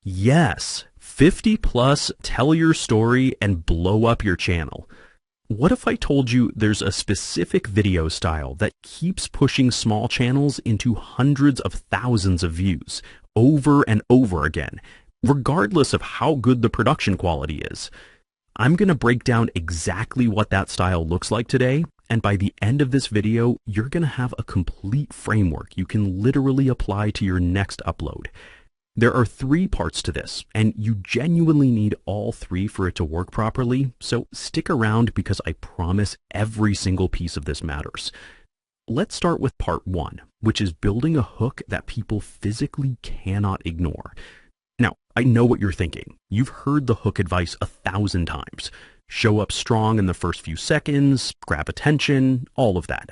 Yes, 50 plus, tell your story and blow up your channel. What if I told you there's a specific video style that keeps pushing small channels into hundreds of thousands of views over and over again, regardless of how good the production quality is? I'm going to break down exactly what that style looks like today, and by the end of this video, you're going to have a complete framework you can literally apply to your next upload. There are 3 parts to this, and you genuinely need all 3 for it to work properly, so stick around because I promise every single piece of this matters. Let's start with part 1, which is building a hook that people physically cannot ignore. Now, I know what you're thinking. You've heard the hook advice 1,000 times. Show up strong in the first few seconds, grab attention, all of that.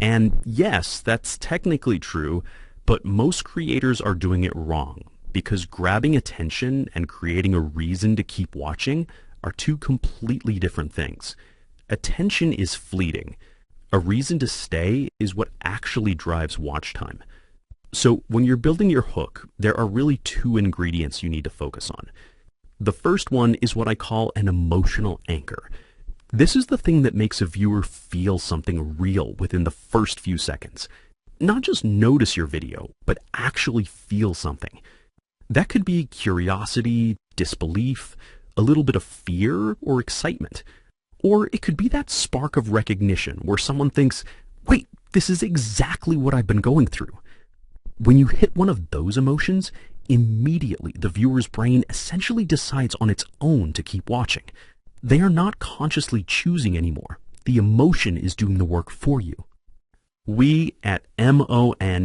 And yes, that's technically true, but most creators are doing it wrong because grabbing attention and creating a reason to keep watching are 2 completely different things. Attention is fleeting. A reason to stay is what actually drives watch time. So when you're building your hook, there are really 2 ingredients you need to focus on. The first one is what I call an emotional anchor. This is the thing that makes a viewer feel something real within the first few seconds. Not just notice your video, but actually feel something. That could be curiosity, disbelief, a little bit of fear or excitement. Or it could be that spark of recognition where someone thinks, wait, this is exactly what I've been going through. When you hit one of those emotions, immediately the viewer's brain essentially decides on its own to keep watching. They are not consciously choosing anymore. The emotion is doing the work for you. We at MONEYGAEAI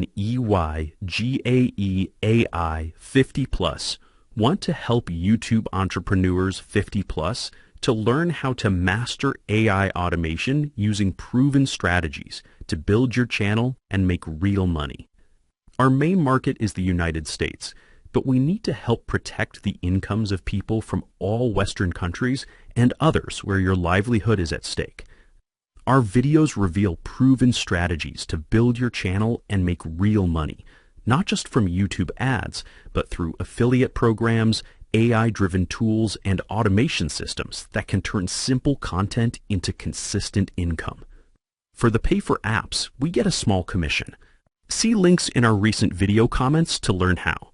50 Plus want to help YouTube entrepreneurs 50 plus to learn how to master AI automation using proven strategies to build your channel and make real money. Our main market is the United States, but we need to help protect the incomes of people from all Western countries and others where your livelihood is at stake. Our videos reveal proven strategies to build your channel and make real money, not just from YouTube ads, but through affiliate programs, AI-driven tools, and automation systems that can turn simple content into consistent income. For the pay-for apps, we get a small commission. See links in our recent video comments to learn how.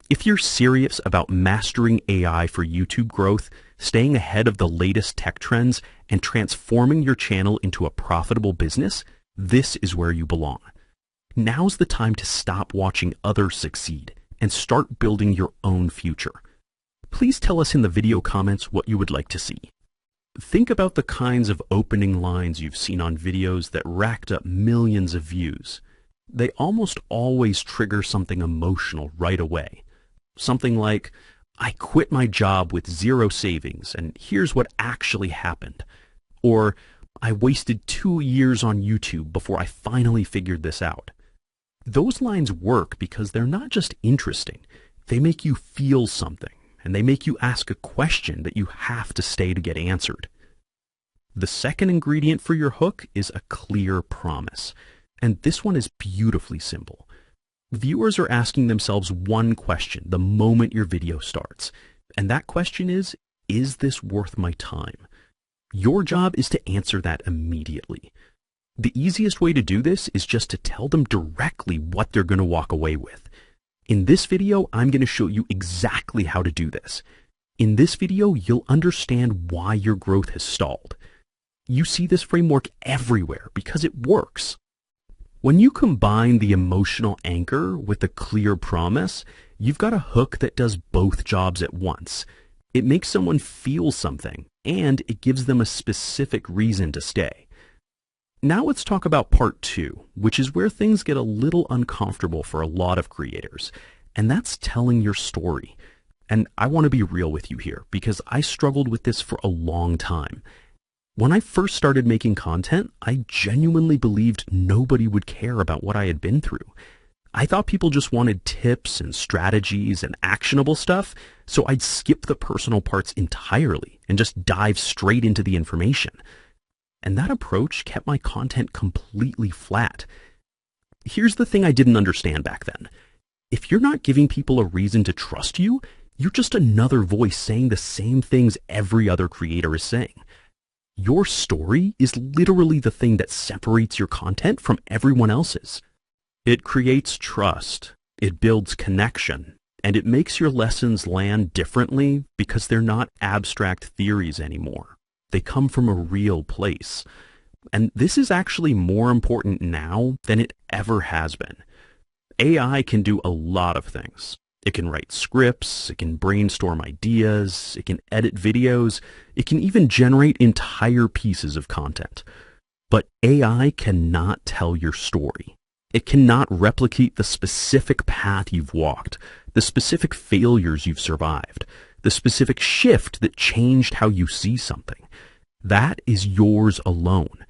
If you're serious about mastering AI for YouTube growth, staying ahead of the latest tech trends, and transforming your channel into a profitable business, this is where you belong. Now's the time to stop watching others succeed and start building your own future. Please tell us in the video comments what you would like to see. Think about the kinds of opening lines you've seen on videos that racked up millions of views. They almost always trigger something emotional right away. Something like, I quit my job with 0 savings, and here's what actually happened. Or, I wasted 2 years on YouTube before I finally figured this out. Those lines work because they're not just interesting. They make you feel something, and they make you ask a question that you have to stay to get answered. The second ingredient for your hook is a clear promise. And this one is beautifully simple. Viewers are asking themselves one question the moment your video starts. And that question is this worth my time? Your job is to answer that immediately. The easiest way to do this is just to tell them directly what they're going to walk away with. In this video, I'm going to show you exactly how to do this. In this video, you'll understand why your growth has stalled. You see this framework everywhere because it works. When you combine the emotional anchor with a clear promise, you've got a hook that does both jobs at once. It makes someone feel something, and it gives them a specific reason to stay. Now let's talk about part 2, which is where things get a little uncomfortable for a lot of creators, and that's telling your story. And I want to be real with you here, because I struggled with this for a long time. When I first started making content, I genuinely believed nobody would care about what I had been through. I thought people just wanted tips and strategies and actionable stuff, so I'd skip the personal parts entirely and just dive straight into the information. And that approach kept my content completely flat. Here's the thing I didn't understand back then. If you're not giving people a reason to trust you, you're just another voice saying the same things every other creator is saying. Your story is literally the thing that separates your content from everyone else's. It creates trust, it builds connection, and it makes your lessons land differently because they're not abstract theories anymore. They come from a real place. And this is actually more important now than it ever has been. AI can do a lot of things. It can write scripts, it can brainstorm ideas, it can edit videos, it can even generate entire pieces of content. But AI cannot tell your story. It cannot replicate the specific path you've walked, the specific failures you've survived, the specific shift that changed how you see something. That is yours alone.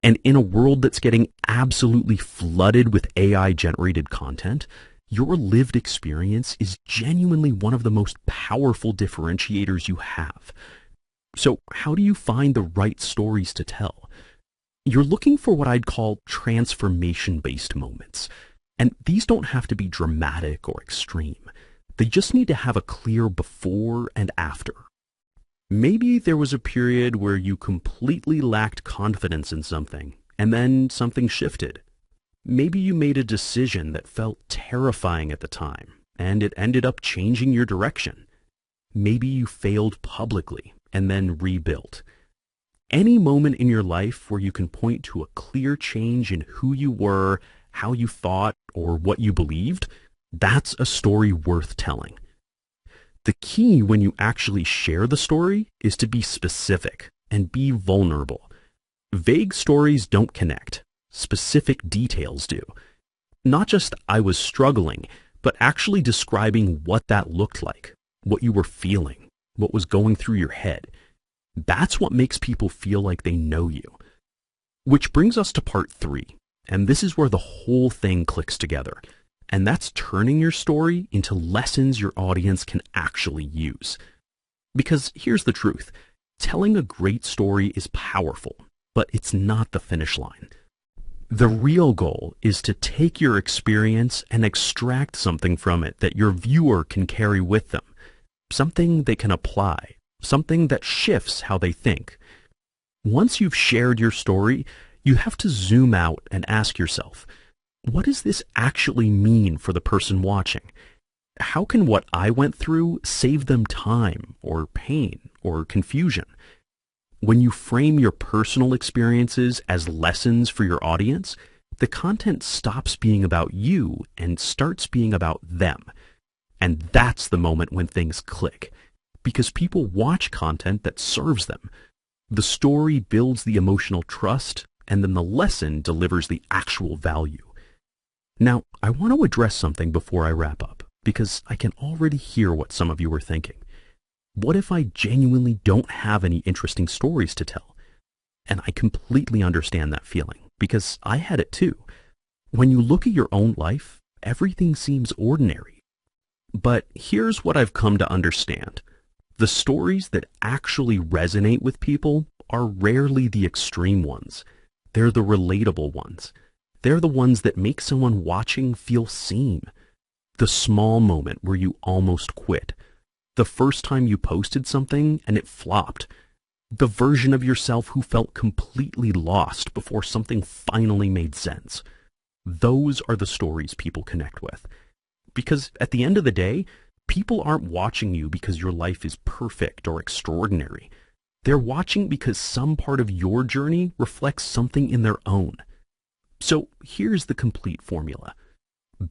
And in a world that's getting absolutely flooded with AI-generated content, your lived experience is genuinely one of the most powerful differentiators you have. So how do you find the right stories to tell? You're looking for what I'd call transformation-based moments. And these don't have to be dramatic or extreme. They just need to have a clear before and after. Maybe there was a period where you completely lacked confidence in something, and then something shifted. Maybe you made a decision that felt terrifying at the time, and it ended up changing your direction. Maybe you failed publicly and then rebuilt. Any moment in your life where you can point to a clear change in who you were, how you thought, or what you believed, that's a story worth telling. The key when you actually share the story is to be specific and be vulnerable. Vague stories don't connect. Specific details do. Not just I was struggling, but actually describing what that looked like, what you were feeling, what was going through your head. That's what makes people feel like they know you. Which brings us to part 3, and this is where the whole thing clicks together. And that's turning your story into lessons your audience can actually use. Because here's the truth. Telling a great story is powerful, but it's not the finish line. The real goal is to take your experience and extract something from it that your viewer can carry with them. Something they can apply, something that shifts how they think. Once you've shared your story, you have to zoom out and ask yourself, what does this actually mean for the person watching? How can what I went through save them time or pain or confusion? When you frame your personal experiences as lessons for your audience, the content stops being about you and starts being about them. And that's the moment when things click, because people watch content that serves them. The story builds the emotional trust, and then the lesson delivers the actual value. Now, I want to address something before I wrap up, because I can already hear what some of you are thinking. What if I genuinely don't have any interesting stories to tell? And I completely understand that feeling, because I had it too. When you look at your own life, everything seems ordinary. But here's what I've come to understand. The stories that actually resonate with people are rarely the extreme ones. They're the relatable ones. They're the ones that make someone watching feel seen. The small moment where you almost quit. The first time you posted something and it flopped. The version of yourself who felt completely lost before something finally made sense. Those are the stories people connect with. Because at the end of the day, people aren't watching you because your life is perfect or extraordinary. They're watching because some part of your journey reflects something in their own. So here's the complete formula.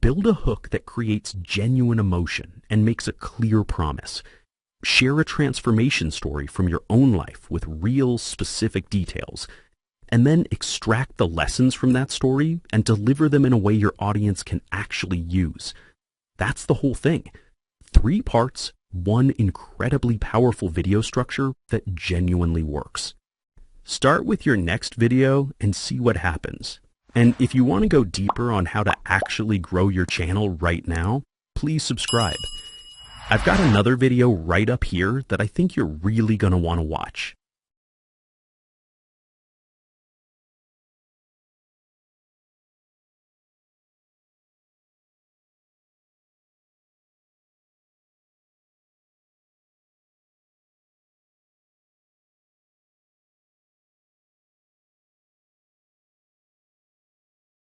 Build a hook that creates genuine emotion and makes a clear promise. Share a transformation story from your own life with real, specific details, and then extract the lessons from that story and deliver them in a way your audience can actually use. That's the whole thing. 3 parts, 1 incredibly powerful video structure that genuinely works. Start with your next video and see what happens. And if you want to go deeper on how to actually grow your channel right now, please subscribe. I've got another video right up here that I think you're really going to want to watch.